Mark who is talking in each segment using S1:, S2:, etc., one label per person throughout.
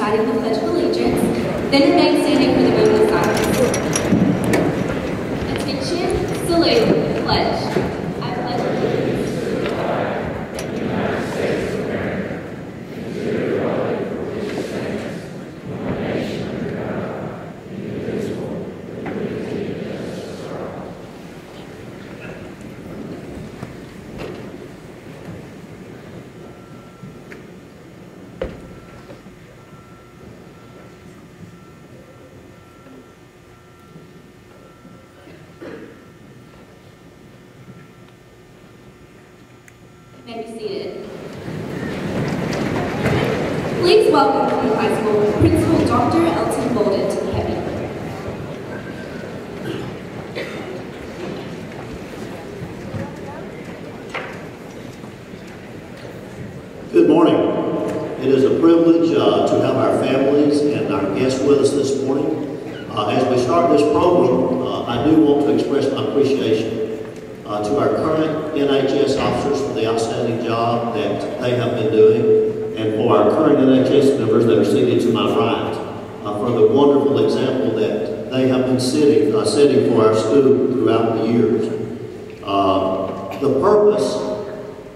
S1: reciting the Pledge of Allegiance, then remain standing for the moment of silence. Attention, salute, pledge. I pledge allegiance to the flag of the United States of America and to the republic for which it stands, one nation under God, indivisible, with liberty and justice for all. May be seated. Please welcome Cullman High School Principal Dr. Elton Bolden to the podium.
S2: Good morning. It is a privilege to have our families and our guests with us this morning. As we start this program, I do want to express my appreciation to our current NHS officers for the outstanding job that they have been doing, and for our current NHS members that are seated to my right for the wonderful example that they have been setting for our school throughout the years. The purpose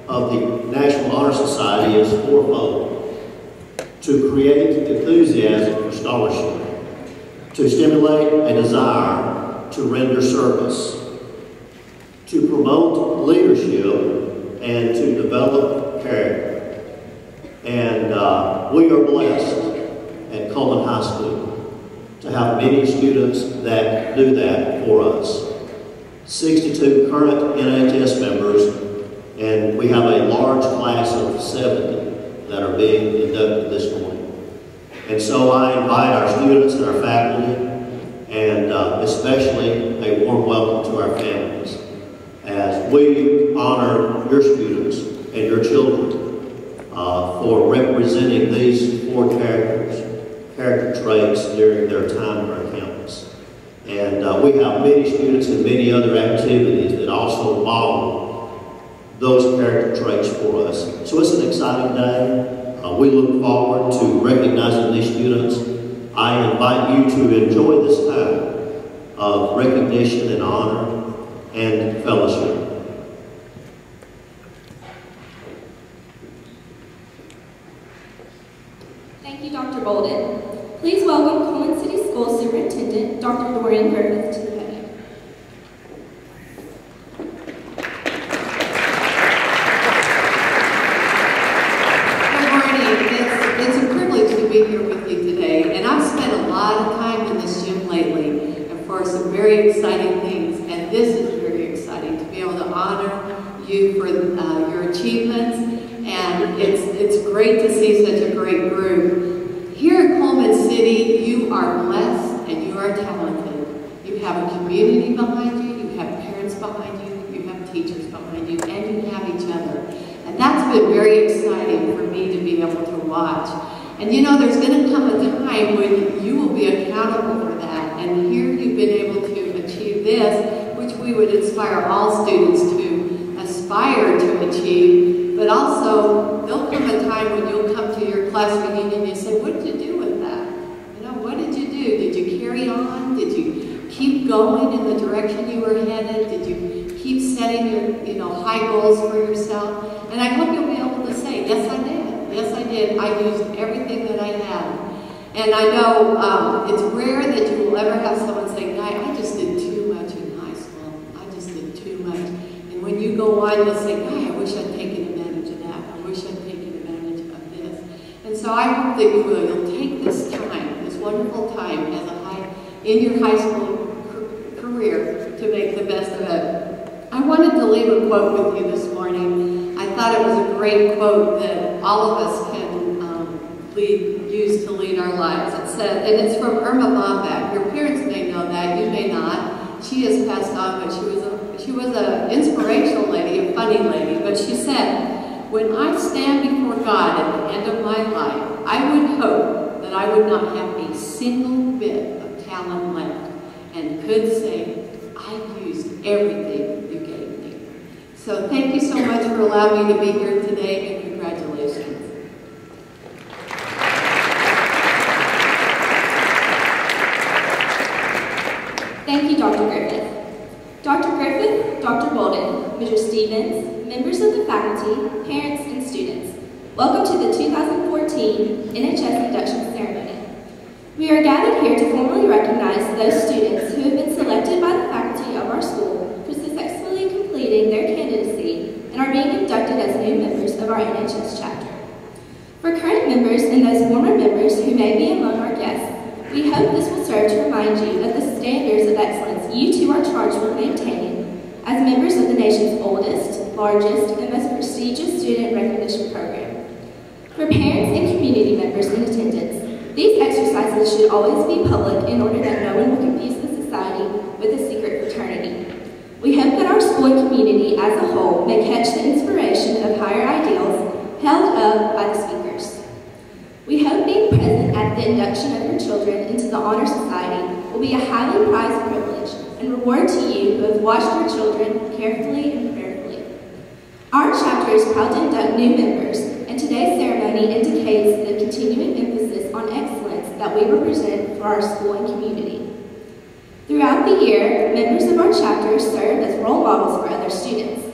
S2: of the National Honor Society is fourfold: to create enthusiasm for scholarship, to stimulate a desire to render service, to promote leadership, and to develop character. And we are blessed at Cullman High School to have many students that do that for us. 62 current NHS members, and we have a large class of 70 that are being inducted this morning. And so I invite our students and our faculty, and especially a warm welcome to our families, as we honor your students and your children for representing these four character traits during their time on our campus. And we have many students and many other activities that also model those character traits for us. So it's an exciting day. We look forward to recognizing these students. I invite you to enjoy this time of recognition and honor and fellowship.
S1: Thank you, Dr. Bolden. Please welcome Cullman City School Superintendent, Dr. Dorian Griffith, to the podium.
S3: Good morning. It's a privilege to be here with you today, and I've spent a lot of time in this gym lately and for some very exciting things, and this is very exciting to be able to honor you for your achievements, and it's great to see such a great group. Here at Cullman City, you are blessed and you are talented. You have a community behind you, you have parents behind you, you have teachers behind you, and you have each other. And that's been very exciting for me to be able to watch. And you know, there's going to come a time when you will be accountable for that. And here you've been able to achieve this, which we would inspire all students to aspire to achieve. But also, there'll come a time when you'll come to your class reunion and you say, what did you do with that? You know, what did you do? Did you carry on? Did you keep going in the direction you were headed? Did you keep setting your, high goals for yourself? And I hope you'll be able to say, yes, I did. Yes, I did. I used everything that I had. And I know it's rare that you will ever have someone say, Guy, I just did too much in high school. I just did too much. And when you go on, you'll say, Guy, I wish I'd taken advantage of that. I wish I'd taken advantage of this. And so I hope that you'll take this time, this wonderful time in your high school career to make the best of it. I wanted to leave a quote with you this morning. I thought it was a great quote that all of us can use to lead our lives. It said, and it's from Irma Bombeck. Your parents may know that, you may not. She has passed on, but she was an inspirational lady, a funny lady. But she said, when I stand before God at the end of my life, I would hope that I would not have a single bit of talent left and could say, I used everything you gave me. So thank you so much for allowing me to be here today, and congratulations.
S1: Dr. Griffith, Dr. Bolden, Mr. Stevens, members of the faculty, parents, and students, welcome to the 2014 NHS Induction Ceremony. We are gathered here to formally recognize those students who have been selected by the faculty of our school for successfully completing their candidacy and are being inducted as new members of our NHS chapter. For current members and those former members who may be among our guests, we hope this will serve to remind you of the standards of excellence you too are charged with maintaining as members of the nation's oldest, largest, and most prestigious student recognition program. For parents and community members in attendance, these exercises should always be public in order that no one will confuse the society with a secret fraternity. We hope that our school and community as a whole may catch the inspiration of higher ideals held up by the speakers. We hope being present at the induction of your children into the Honor Society will be a highly prized privilege and reward to you who have watched your children carefully and prayerfully. Our chapter is proud to induct new members, and today's ceremony indicates the continuing emphasis on excellence that we represent for our school and community. Throughout the year, members of our chapter serve as role models for other students.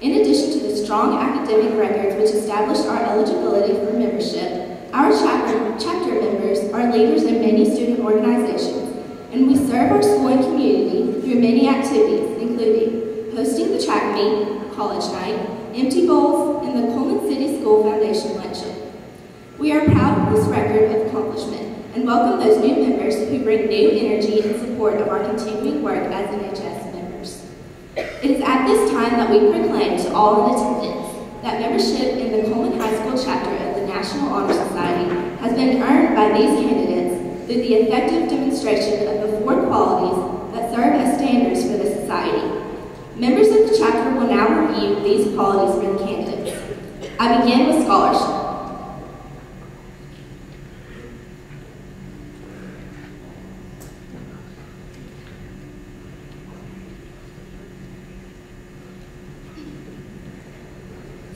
S1: In addition to the strong academic records which established our eligibility for membership, our chapter members are leaders in many student organizations, and we serve our school and community through many activities, including hosting the track meet, college night, empty bowls, and the Cullman City School Foundation luncheon. We are proud of this record of accomplishment and welcome those new members who bring new energy in support of our continuing work as NHS members. It is at this time that we proclaim to all in attendance that membership in the Cullman High School chapter of the National Honor Society has been earned by these candidates through the effective demonstration of the 4 qualities that serve as standards for the society. Members of the chapter will now review these qualities for the candidates. I begin with scholarship.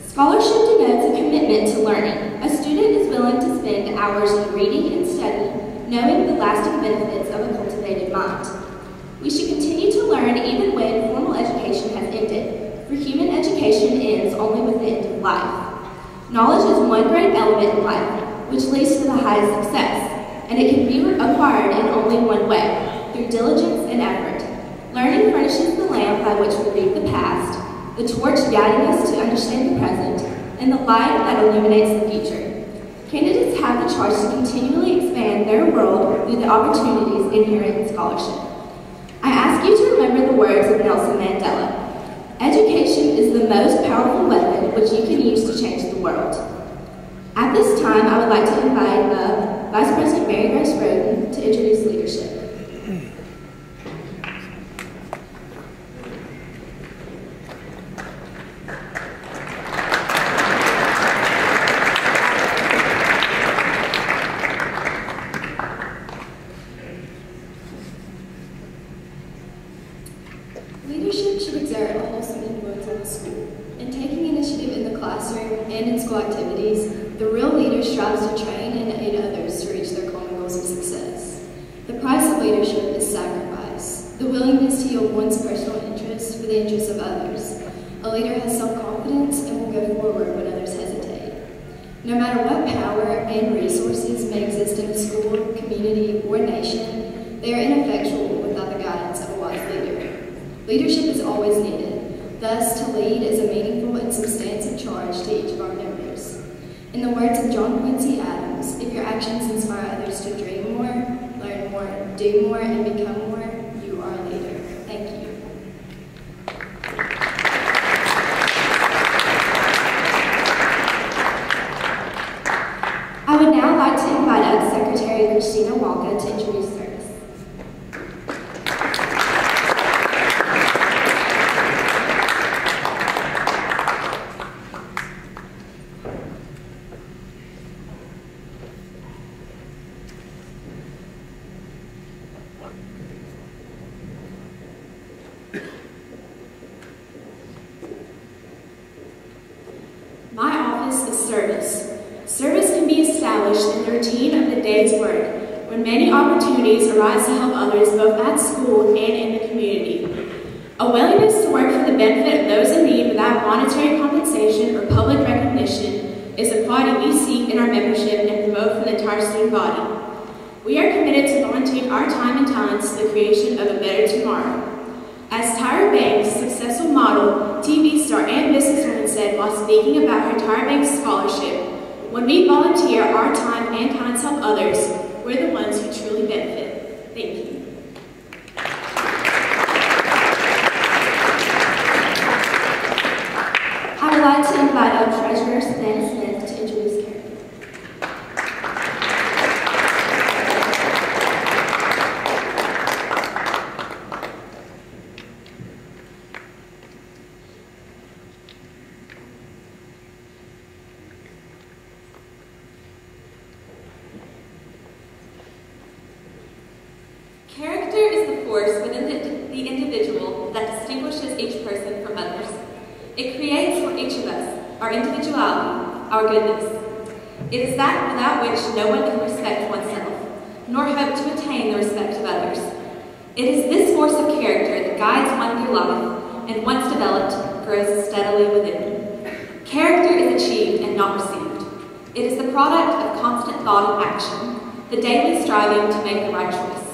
S1: Scholarship denotes a commitment to learning. A student is willing to spend hours in reading and studying, knowing the lasting benefits of a cultivated mind. We should continue to learn even when formal education has ended, for human education ends only with the end of life. Knowledge is one great element in life, which leads to the highest success, and it can be acquired in only one way, through diligence and effort. Learning furnishes the lamp by which we read the past, the torch guiding us to understand the present, and the light that illuminates the future. Candidates have the charge to continually expand their world through the opportunities inherent in scholarship. I ask you to remember the words of Nelson Mandela. Education is the most powerful weapon which you can use to change the world. At this time, I would like to invite the Vice President Mary Grace Roden to introduce leadership.
S4: Leadership should exert a wholesome influence on the school. In taking initiative in the classroom and in school activities, the real leader strives to train and aid others to reach their common goals of success. The price of leadership is sacrifice, the willingness to yield one's personal interest for the interests of others. A leader has self-confidence and will go forward when others hesitate. No matter what power and resources may exist in a school, community, or nation, they are ineffectual without the guidance of a wise leader. Leadership is always needed. Thus, to lead is a meaningful and substantive charge to each of our members. In the words of John Quincy Adams, if your actions inspire others to dream more, learn more, do more, and become more, you are a leader. Thank you.
S1: I would now like to invite up Secretary Christina Walka to introduce service.
S5: My office is service. Service can be established in the routine of the day's work, when many opportunities arise to help others both at school and in the community. A willingness to work for the benefit of those in need without monetary compensation or public recognition is the quality we seek in our membership and promote for the entire student body. We are committed to volunteering our time and talents to the creation of a better tomorrow. As Tyra Banks, successful model, TV star, and businesswoman said while speaking about her Tyra Banks scholarship, when we volunteer our time and talents help others, we're the ones who truly benefit. Thank you.
S4: I would like to invite our treasurer, Savannah Smith, to introduce Karen.
S1: Character is the force within the individual that distinguishes each person from others. It creates for each of us our individuality, our goodness. It is that without which no one can respect oneself, nor hope to attain the respect of others. It is this force of character that guides one through life, and once developed, grows steadily within. Character is achieved and not received. It is the product of constant thought and action, the daily striving to make the right choice.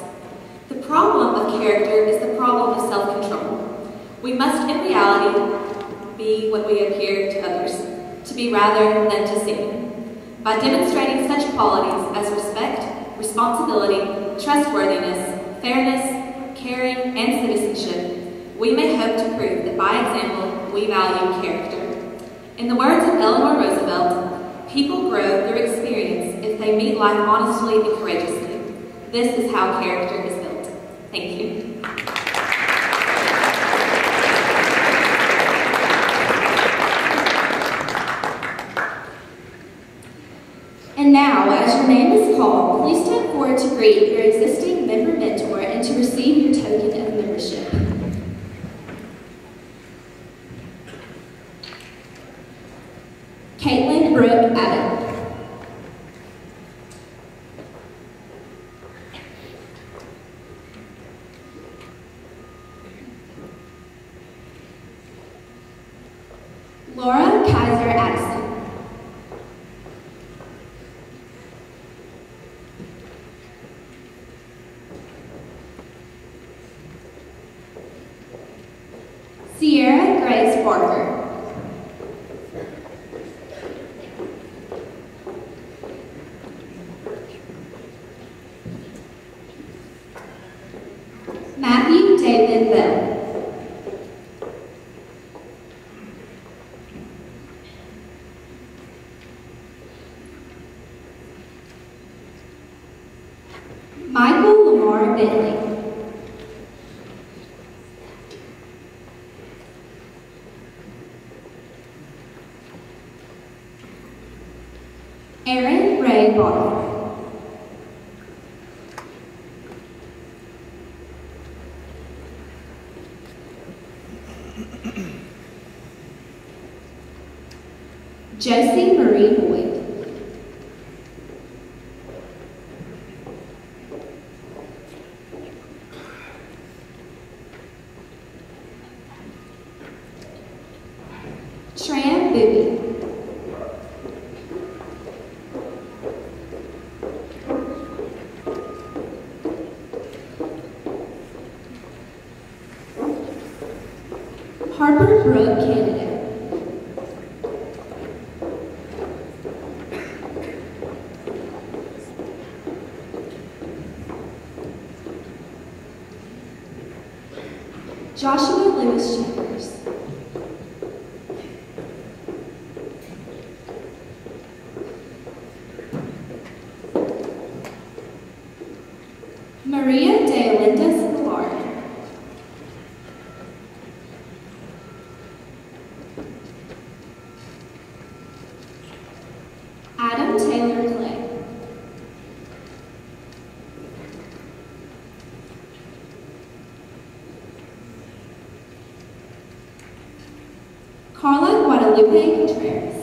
S1: The problem of character is the problem of self-control. We must, in reality, be what we appear to others, to be rather than to seem. By demonstrating such qualities as respect, responsibility, trustworthiness, fairness, caring, and citizenship, we may hope to prove that by example, we value character. In the words of Eleanor Roosevelt, people grow through experience if they meet life honestly and courageously. This is how character is built. Thank you.
S4: And now, as your name is called, please step forward to greet your existing member mentor and to receive your token of membership. Caitlin Brooke Adam. Laura Kaiser Addison. Sierra Grace Barker. Matthew David Bell. Michael Lamar Bentley. Aaron Ray Barker. Josie Marie Boyd. Tram Booby. Harper Brooke Canada. Joshua Lewis Chambers. Maria de Olinda Scalar. Adam Taylor Clay. Carla Guadalupe Contreras.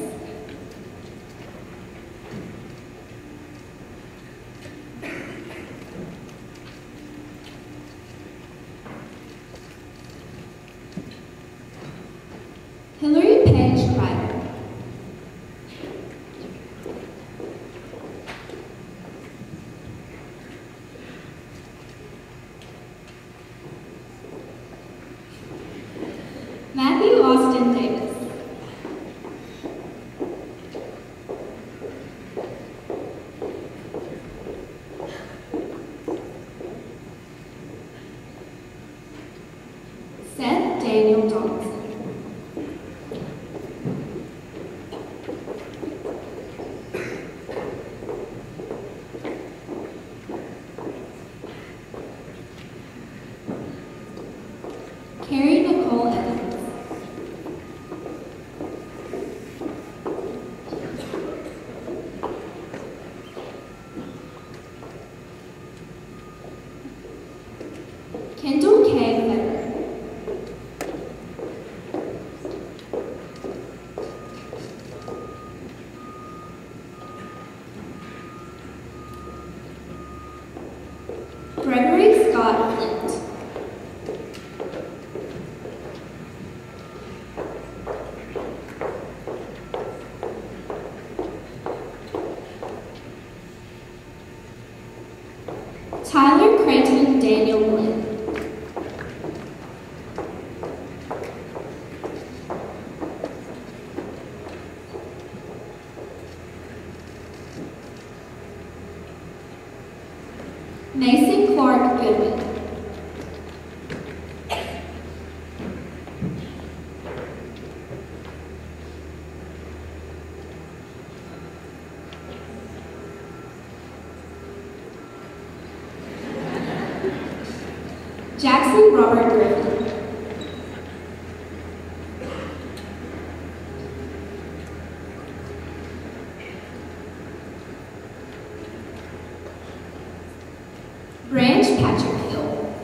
S4: Matthew Austin Davis. Seth Daniel Johnson. Carrie Nicole Evans. Kendall K. Federer. Gregory Scott Flint. Tyler Creighton Daniel Lynn. Mason Clark Goodwin. Jackson Robert Griffin. Branch Patrick Hill.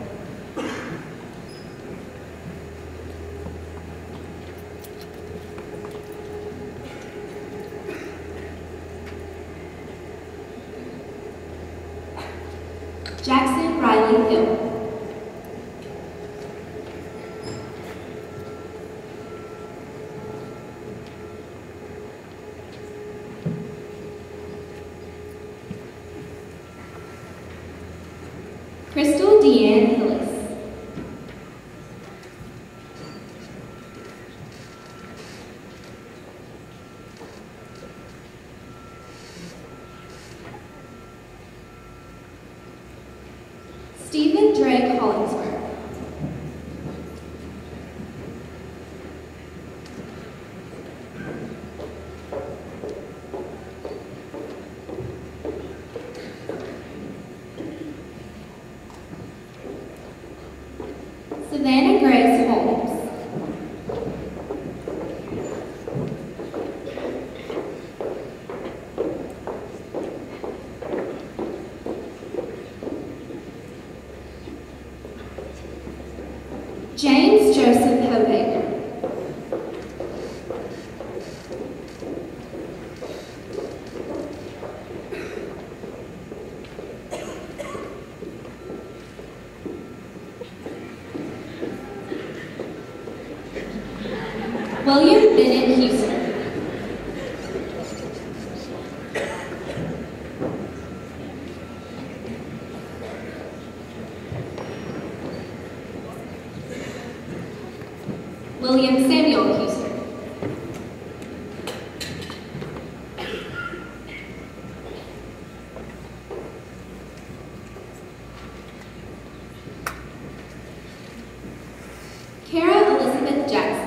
S4: Jackson Riley Hill. Crystal Deanne Hillis. Stephen Drake Hollingsworth. Savannah Grace Holmes. James Joseph Hobaker. William Bennett Houston. William Samuel Houston. Kara Elizabeth Jackson.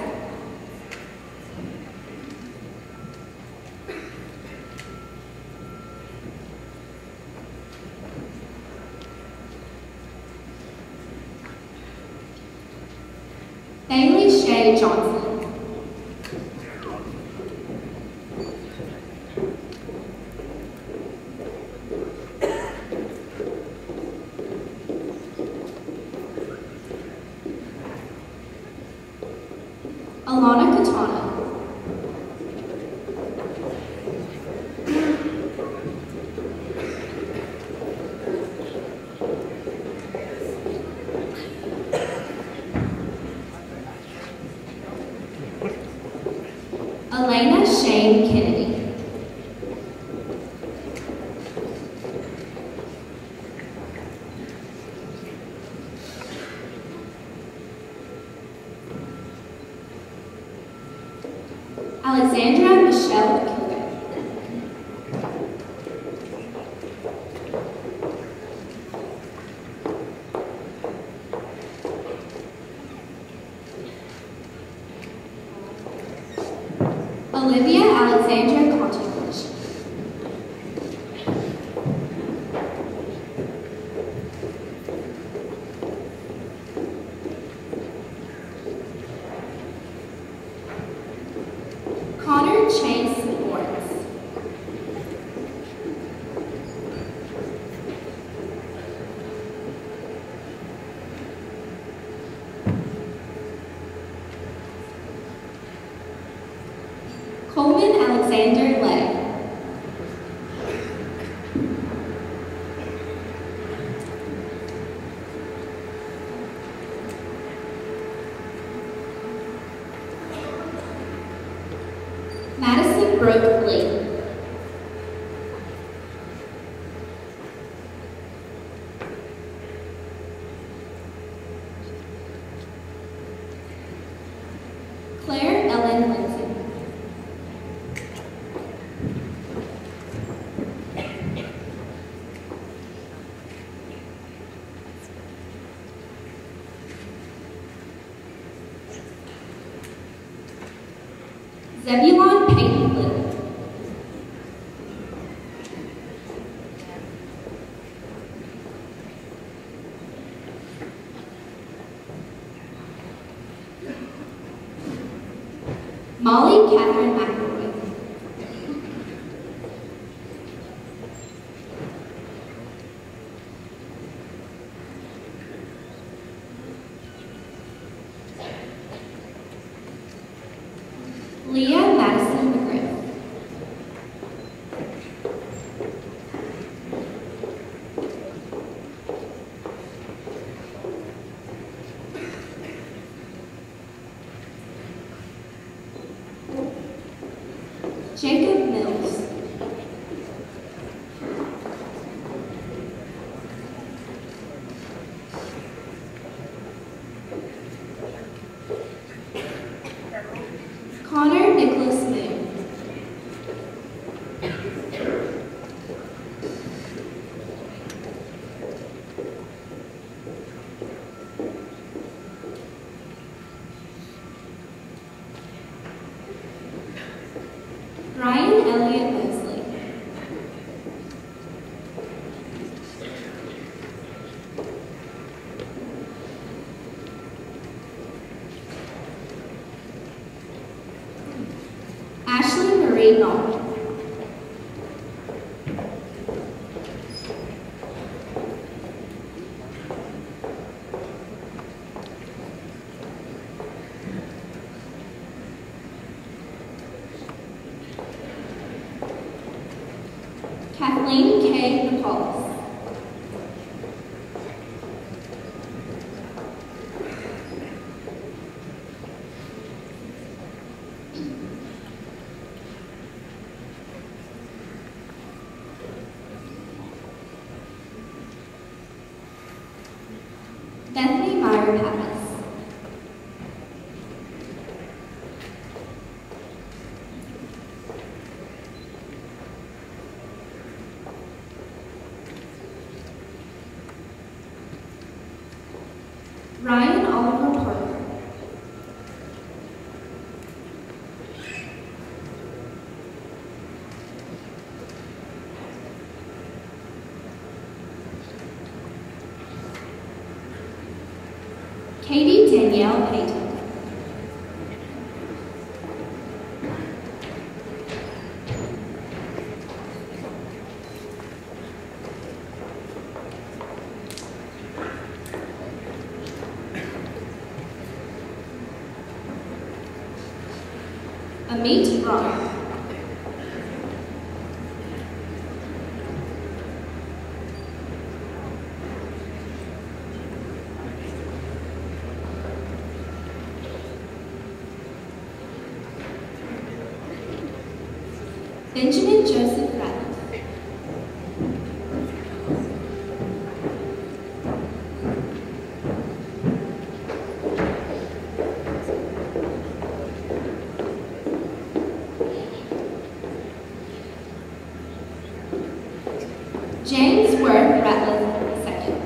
S4: Bailey Shay Johnson. Alana Katana. Elena Shane Kennedy.
S5: Alexandra Michelle Killian. Olivia Alexandra Contovich. Connor Chase Lawrence. Cullman Alexander Lay. Madison Brooke Lee. Claire Ellen Lindsay. Zebulon Payton Little. Molly Catherine McElroy. Leah Madison McGriff. Jacob Mills. Connor Nicholas Moon. Ryan Elliott Mosley. Ashley Marie Knoll. Kathleen K. Nicholas. Bethany Meyer Pappas. Ryan Oliver Parker. Katie Danielle Payton. Amit Ron. Benjamin Joseph Ratliff. James Worth Ratliff, second.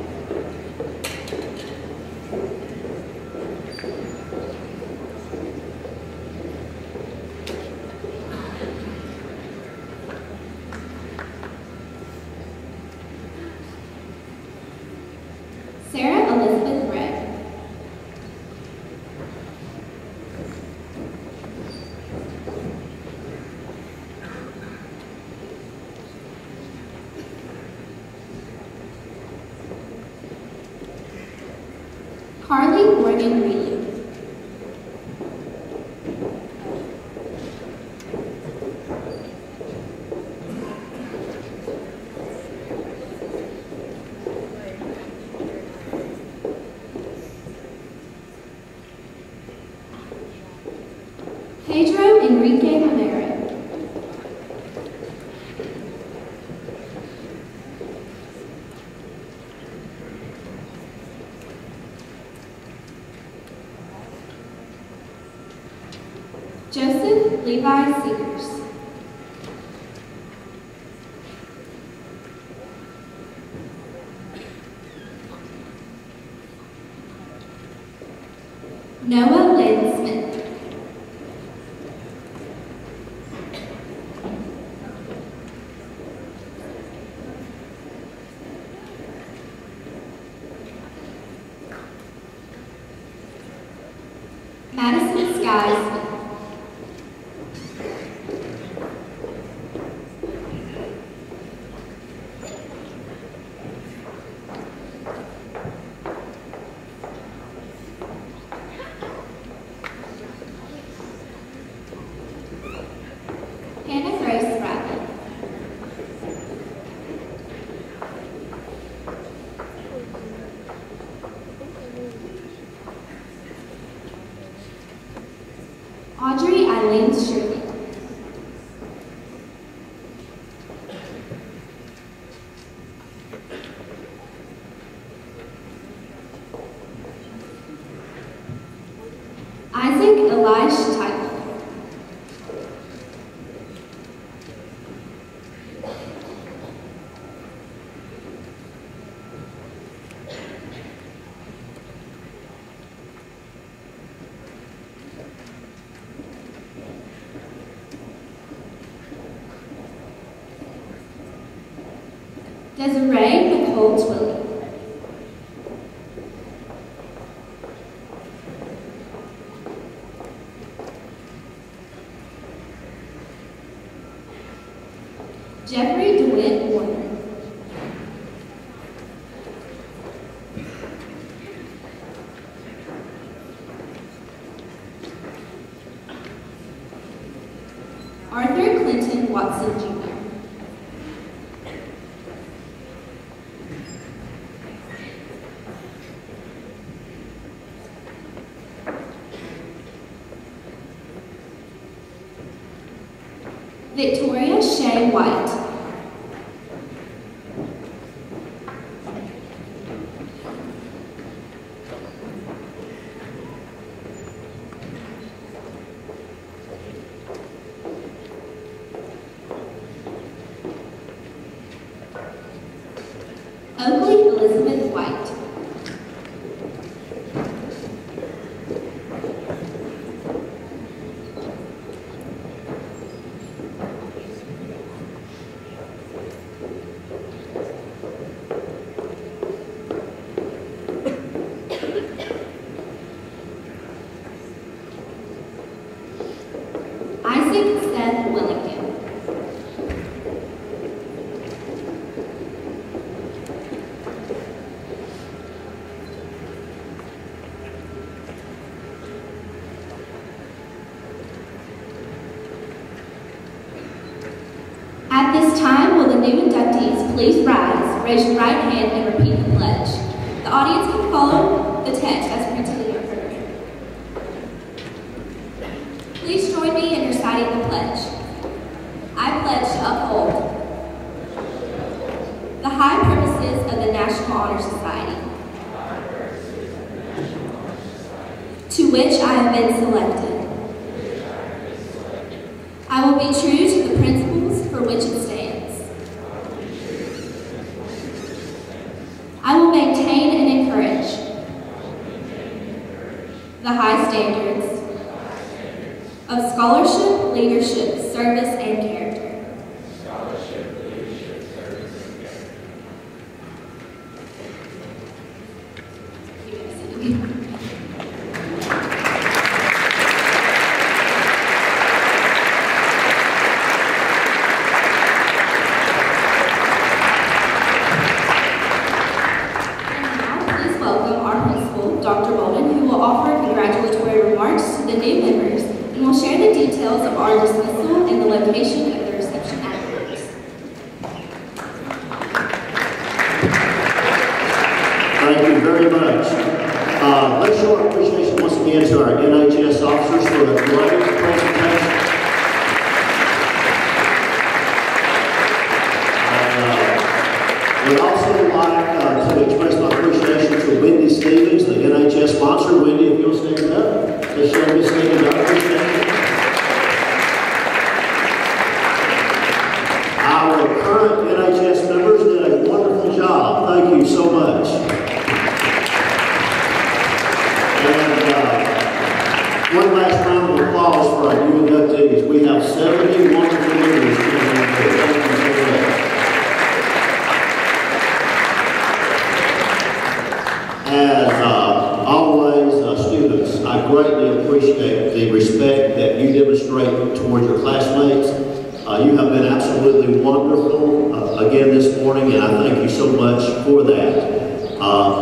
S5: Sarah Elizabeth Gregg. Carly Morgan Reilly. Pedro Enrique Romero. Joseph Levi Seegers. Noah Lynn Smith. Madison Sky Smith. Hannah Grace Bradley. Audrey Eileen Shirley. Isaac Elish Tyler. Desiree Nicole Twilly. Jeffrey DeWitt Warner. Arthur Clinton Watson Jr. Victoria Shea White. Oakley Elizabeth White. Isaac Seth Willington. At this time, will the new inductees please rise, raise your right hand, and repeat the pledge. The audience can follow the text as printed in your program. Please join me in reciting the pledge. I pledge to uphold the high purposes of the National Honor Society, to which I have been selected. I will be true to the principles for which it stands, scholarship, leadership, service, and character.
S1: Scholarship, leadership, service, and character.
S5: Dr. Bolden, who will offer congratulatory remarks to the new members and will share the details of our dismissal and the location of the reception afterwards.
S2: Thank you very much. Let's show our appreciation once again to our NHS officers for a great presentation. We'd also like to express my appreciation to Wendy Stevens, the NHS sponsor. Wendy, if you'll stand up. Let's show Ms. Stevens our appreciation. Our current NHS members did a wonderful job. Thank you so much. And one last round of applause for our new inductees. We have 70 wonderful members. Thank you so much. As always, students, I greatly appreciate the respect that you demonstrate towards your classmates. You have been absolutely wonderful again this morning, and I thank you so much for that.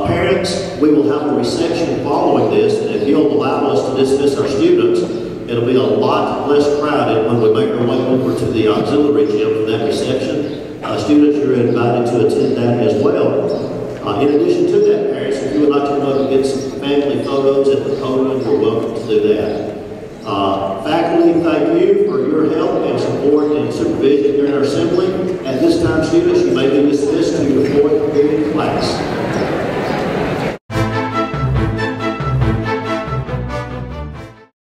S2: Parents, we will have a reception following this, and if you'll allow us to dismiss our students, it'll be a lot less crowded when we make our way over to the auxiliary gym for that reception. Students, you're invited to attend that as well. In addition to that, parents, if you would like to come up and get some family photos at the podium, you're welcome to do that. Faculty, thank you for your help and support and supervision during our assembly. At this time, students, you may be dismissed to your fourth period class.